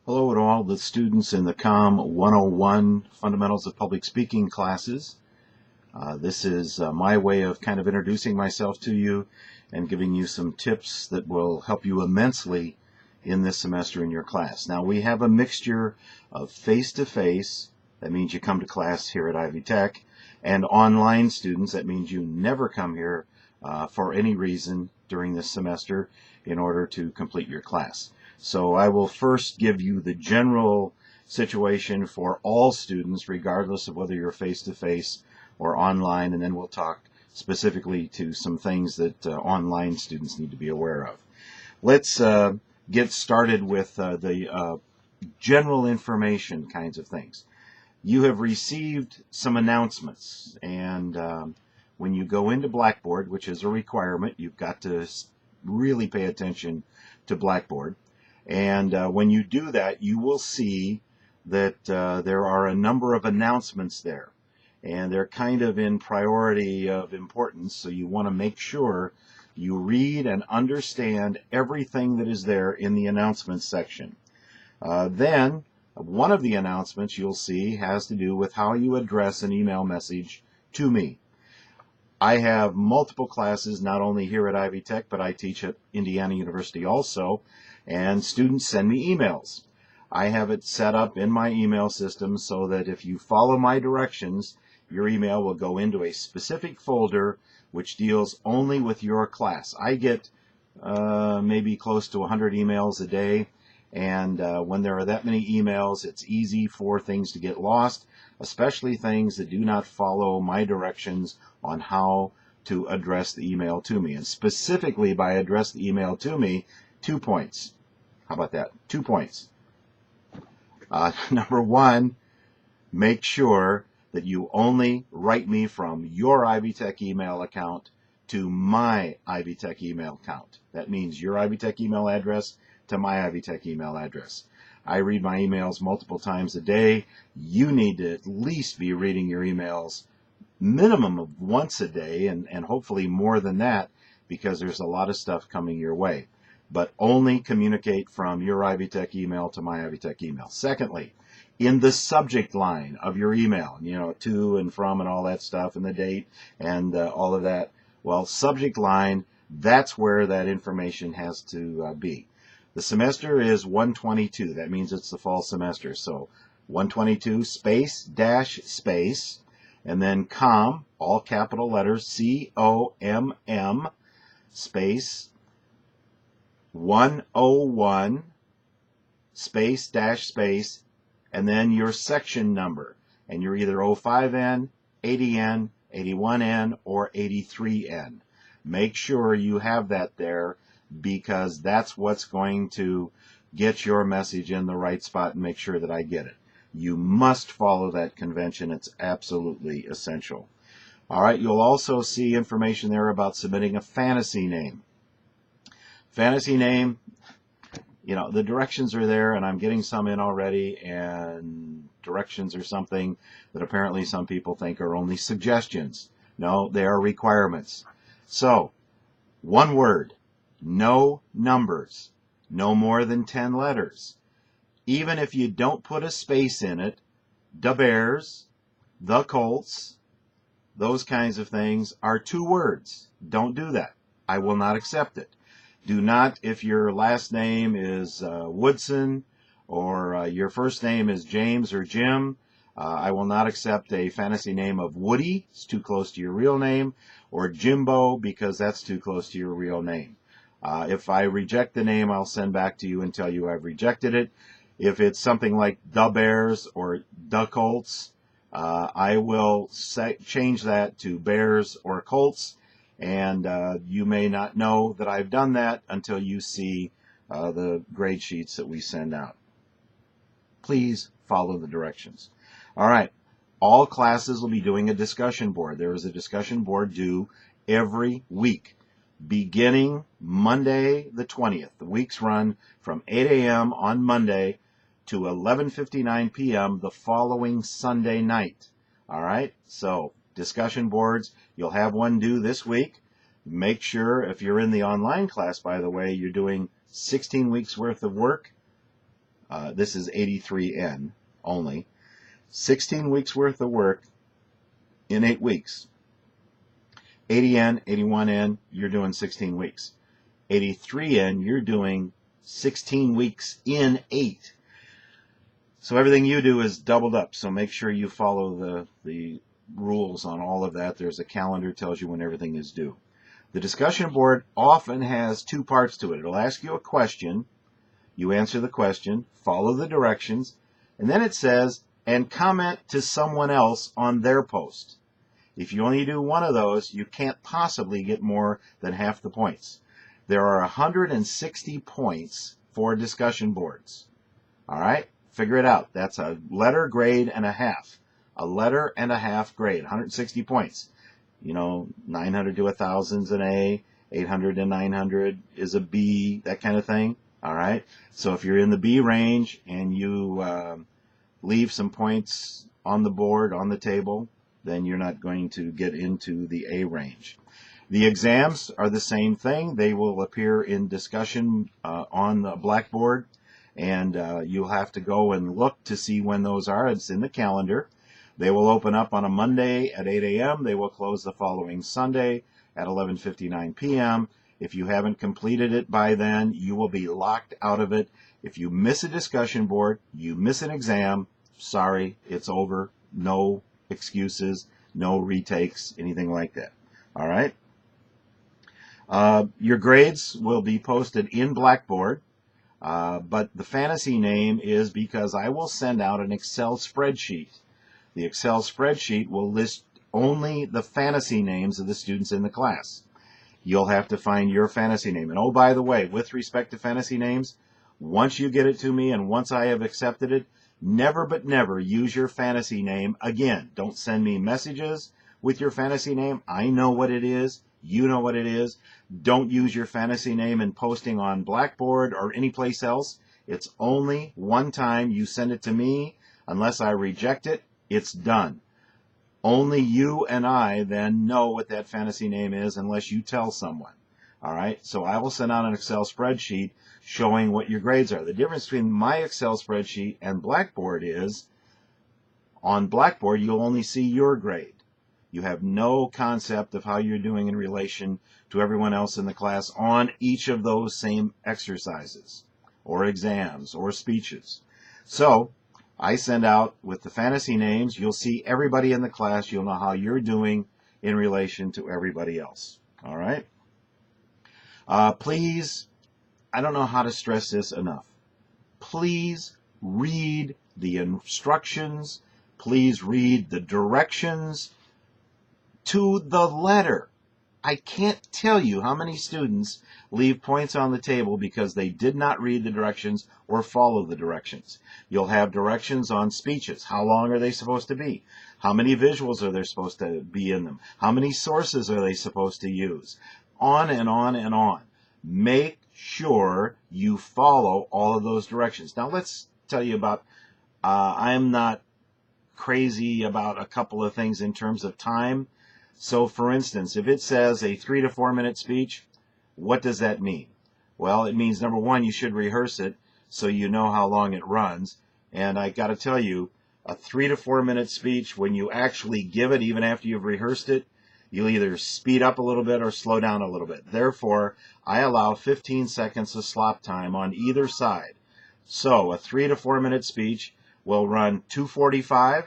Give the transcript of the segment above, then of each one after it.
Hello to all the students in the COMM 101 Fundamentals of Public Speaking classes. This is my way of kind of introducing myself to you and giving you some tips that will help you immensely in this semester in your class. Now we have a mixture of face-to-face, that means you come to class here at Ivy Tech, and online students, that means you never come here for any reason during this semester in order to complete your class. So I will first give you the general situation for all students, regardless of whether you're face-to-face or online, and then we'll talk specifically to some things that online students need to be aware of. Let's get started with the general information kinds of things. You have received some announcements, and when you go into Blackboard, which is a requirement, you've got to really pay attention to Blackboard. And when you do that, you will see that there are a number of announcements there. And they're kind of in priority of importance, so you want to make sure you read and understand everything that is there in the announcements section. Then, one of the announcements you'll see has to do with how you address an email message to me. I have multiple classes, not only here at Ivy Tech, but I teach at Indiana University also, and students send me emails. I have it set up in my email system so that if you follow my directions, your email will go into a specific folder which deals only with your class. I get maybe close to 100 emails a day, and when there are that many emails, it's easy for things to get lost, especially things that do not follow my directions on how to address the email to me. And specifically by address the email to me, 2 points. How about that? 2 points. Number one, make sure that you only write me from your Ivy Tech email account to my Ivy Tech email account. That means your Ivy Tech email address to my Ivy Tech email address. I read my emails multiple times a day. You need to at least be reading your emails minimum of once a day, and hopefully more than that, because there's a lot of stuff coming your way. But only communicate from your Ivy Tech email to my Ivy Tech email. Secondly, in the subject line of your email, to and from and all that stuff, and the date and all of that, well, subject line, that's where that information has to be. The semester is 122. That means it's the fall semester. So 122 space dash space, and then COMM, all capital letters, COMM, space 101 space dash space, and then your section number. And you're either 05N, 80N, 81N, or 83N. Make sure you have that there, because that's what's going to get your message in the right spot and make sure that I get it. You must follow that convention. It's absolutely essential. All right, you'll also see information there about submitting a fantasy name. Fantasy name, the directions are there, and I'm getting some in already, and directions are something that apparently some people think are only suggestions. No, they are requirements. So, one word, no numbers, no more than 10 letters. Even if you don't put a space in it, the Bears, the Colts, those kinds of things are 2 words. Don't do that. I will not accept it. Do not, if your last name is Woodson, or your first name is James or Jim, I will not accept a fantasy name of Woody. It's too close to your real name. Or Jimbo, because that's too close to your real name. If I reject the name, I'll send back to you and tell you I've rejected it. If it's something like the Bears or the Colts, I will change that to Bears or Colts, and you may not know that I've done that until you see the grade sheets that we send out. Please follow the directions. All right, all classes will be doing a discussion board. There is a discussion board due every week, beginning Monday the 20th. The weeks run from 8 a.m. on Monday to 11:59 p.m. the following Sunday night. All right, so discussion boards, you'll have one due this week. Make sure, if you're in the online class, by the way, you're doing 16 weeks worth of work This is 83N only. 16 weeks worth of work in 8 weeks. 80N, 81N, you're doing 16 weeks. 83N, you're doing 16 weeks in 8. So everything you do is doubled up. So make sure you follow the rules on all of that. There's a calendar that tells you when everything is due. The discussion board often has 2 parts to it. It'll ask you a question. You answer the question, follow the directions, and then it says, and comment to someone else on their post. If you only do one of those, you can't possibly get more than half the points. There are 160 points for discussion boards. All right? Figure it out. That's a letter, grade, and a half. A letter and a half grade, 160 points. 900 to 1,000 is an A, 800 to 900 is a B, that kind of thing. All right? So if you're in the B range and you leave some points on the board, on the table, then you're not going to get into the A range. The exams are the same thing. They will appear in discussion on the blackboard, and you'll have to go and look to see when those are. It's in the calendar. They will open up on a Monday at 8 a.m. They will close the following Sunday at 11:59 p.m. If you haven't completed it by then, you will be locked out of it. If you miss a discussion board, you miss an exam, sorry, it's over. No excuses, no retakes, anything like that. All right? Your grades will be posted in Blackboard, but the fantasy name is because I will send out an Excel spreadsheet. The Excel spreadsheet will list only the fantasy names of the students in the class. You'll have to find your fantasy name. And oh, by the way, with respect to fantasy names, once you get it to me and once I have accepted it, never but never use your fantasy name again. Don't send me messages with your fantasy name. I know what it is. You know what it is. Don't use your fantasy name in posting on Blackboard or any place else. It's only one time you send it to me. Unless I reject it, it's done. Only you and I then know what that fantasy name is unless you tell someone. All right? So I will send out an Excel spreadsheet showing what your grades are. The difference between my Excel spreadsheet and Blackboard is on Blackboard, you'll only see your grade. You have no concept of how you're doing in relation to everyone else in the class on each of those same exercises or exams or speeches. So I send out with the fantasy names, you'll see everybody in the class. You'll know how you're doing in relation to everybody else. All right? Please, I don't know how to stress this enough. Please read the instructions. Please read the directions to the letter. I can't tell you how many students leave points on the table because they did not read the directions or follow the directions. You'll have directions on speeches. How long are they supposed to be? How many visuals are there supposed to be in them? How many sources are they supposed to use? On and on and on. Make sure you follow all of those directions. Now let's tell you about, I'm not crazy about a couple of things in terms of time. So for instance, if it says a 3 to 4 minute speech, what does that mean? Well, it means number one, you should rehearse it so you know how long it runs. And I got to tell you, a 3 to 4 minute speech, when you actually give it, even after you've rehearsed it, you'll either speed up a little bit or slow down a little bit. Therefore, I allow 15 seconds of slop time on either side. So a 3 to 4 minute speech will run 2:45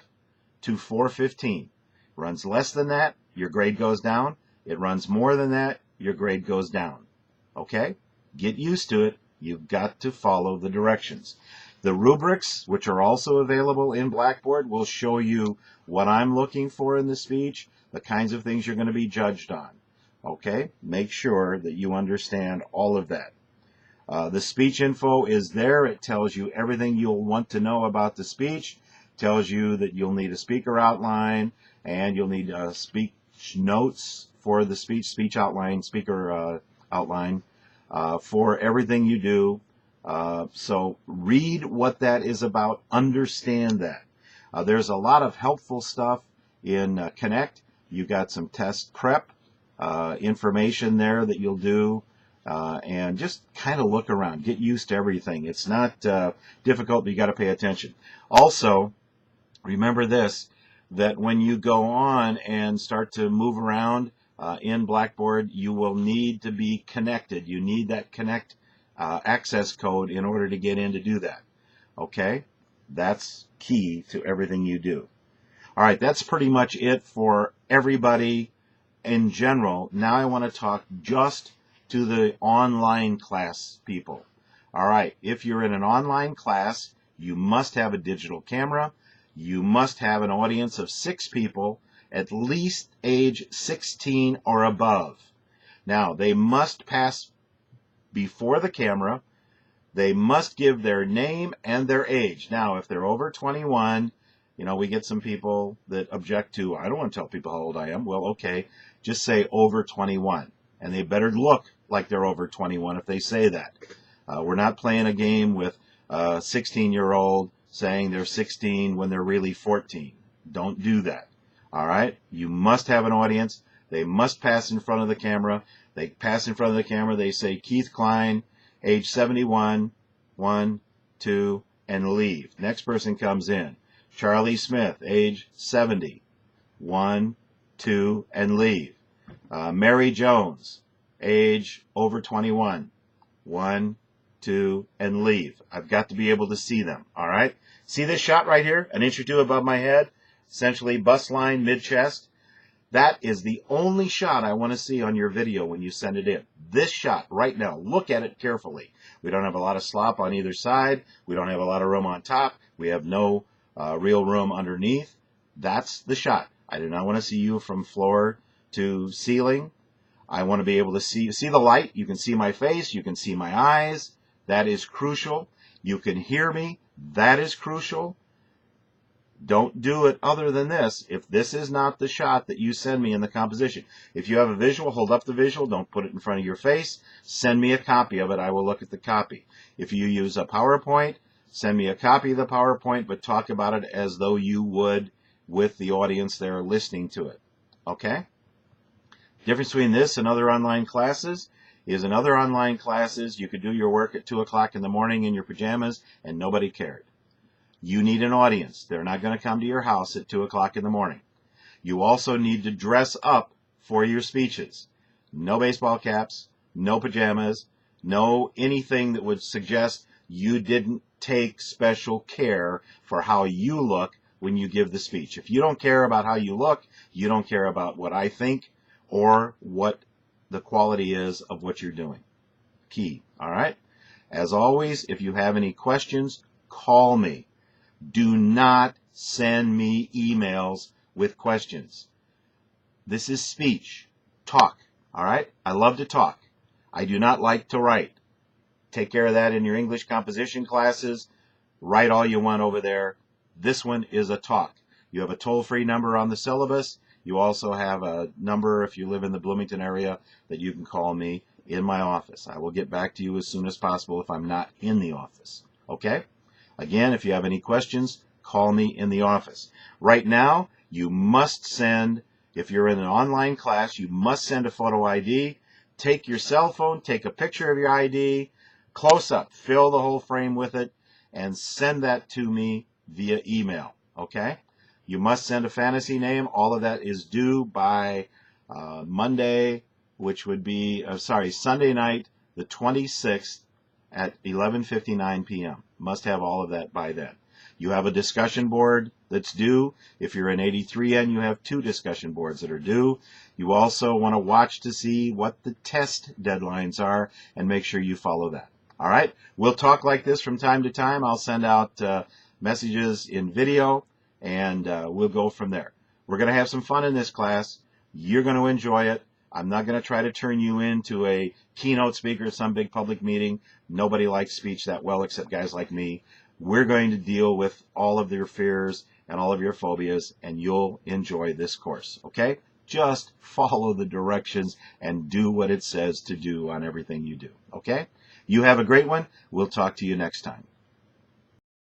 to 4:15. Runs less than that, your grade goes down. It runs more than that, your grade goes down. Okay? Get used to it. You've got to follow the directions. The rubrics, which are also available in Blackboard, will show you what I'm looking for in the speech, the kinds of things you're going to be judged on. Okay? Make sure that you understand all of that. The speech info is there. It tells you everything you'll want to know about the speech. Tells you that you'll need a speaker outline and you'll need speech notes for the speech outline, speaker outline for everything you do. So read what that is about. Understand that. There's a lot of helpful stuff in Connect. You've got some test prep information there that you'll do and just kind of look around. Get used to everything. It's not difficult, but you got to pay attention. Also, remember this, that when you go on and start to move around in Blackboard, you will need to be connected. You need that connect access code in order to get in to do that. Okay? That's key to everything you do. All right, that's pretty much it for everybody in general. Now I want to talk just to the online class people. All right, if you're in an online class, you must have a digital camera. You must have an audience of 6 people, at least age 16 or above. Now, they must pass before the camera. They must give their name and their age. Now, if they're over 21, you know, we get some people that object to, I don't want to tell people how old I am. Well, okay, just say over 21. And they better look like they're over 21 if they say that. We're not playing a game with a 16-year-old saying they're 16 when they're really 14. Don't do that. All right? You must have an audience. They must pass in front of the camera. They pass in front of the camera. They say Keith Klein, age 71, 1, 2, and leave. Next person comes in. Charlie Smith, age 70, 1, 2, and leave. Mary Jones, age over 21, 1, 2, and leave. I've got to be able to see them, all right? See this shot right here, an inch or two above my head, essentially bust line, mid-chest? That is the only shot I want to see on your video when you send it in. This shot right now, look at it carefully. We don't have a lot of slop on either side. We don't have a lot of room on top. We have no real room underneath. That's the shot. I do not want to see you from floor to ceiling. I want to be able to see the light. You can see my face. You can see my eyes. That is crucial. You can hear me. That is crucial. Don't do it other than this. If this is not the shot that you send me in the composition. If you have a visual, hold up the visual. Don't put it in front of your face. Send me a copy of it. I will look at the copy. If you use a PowerPoint, send me a copy of the PowerPoint, but talk about it as though you would with the audience there listening to it. Okay? Difference between this and other online classes is in other online classes, you could do your work at 2 o'clock in the morning in your pajamas and nobody cared. You need an audience. They're not going to come to your house at 2 o'clock in the morning. You also need to dress up for your speeches. No baseball caps, no pajamas, no anything that would suggest you didn't take special care for how you look when you give the speech. If you don't care about how you look, you don't care about what I think or what the quality is of what you're doing. Key, all right? As always, if you have any questions, call me. Do not send me emails with questions. This is speech. Talk, all right? I love to talk. I do not like to write. Take care of that in your English composition classes. Write all you want over there. This one is a talk. You have a toll-free number on the syllabus. You also have a number, if you live in the Bloomington area, that you can call me in my office. I will get back to you as soon as possible if I'm not in the office. Okay? Again, if you have any questions, call me in the office. Right now, you must send, if you're in an online class, you must send a photo ID. Take your cell phone, take a picture of your ID, close up, fill the whole frame with it, and send that to me via email. Okay? You must send a fantasy name. All of that is due by Monday, which would be, Sunday night, the 26th at 11:59 p.m. Must have all of that by then. You have a discussion board that's due. If you're in 83N, you have 2 discussion boards that are due. You also want to watch to see what the test deadlines are and make sure you follow that. All right? We'll talk like this from time to time. I'll send out messages in video, and we'll go from there. We're going to have some fun in this class. You're going to enjoy it. I'm not going to try to turn you into a keynote speaker at some big public meeting. Nobody likes speech that well except guys like me. We're going to deal with all of your fears and all of your phobias, and you'll enjoy this course, okay? Just follow the directions and do what it says to do on everything you do, okay? You have a great one. We'll talk to you next time.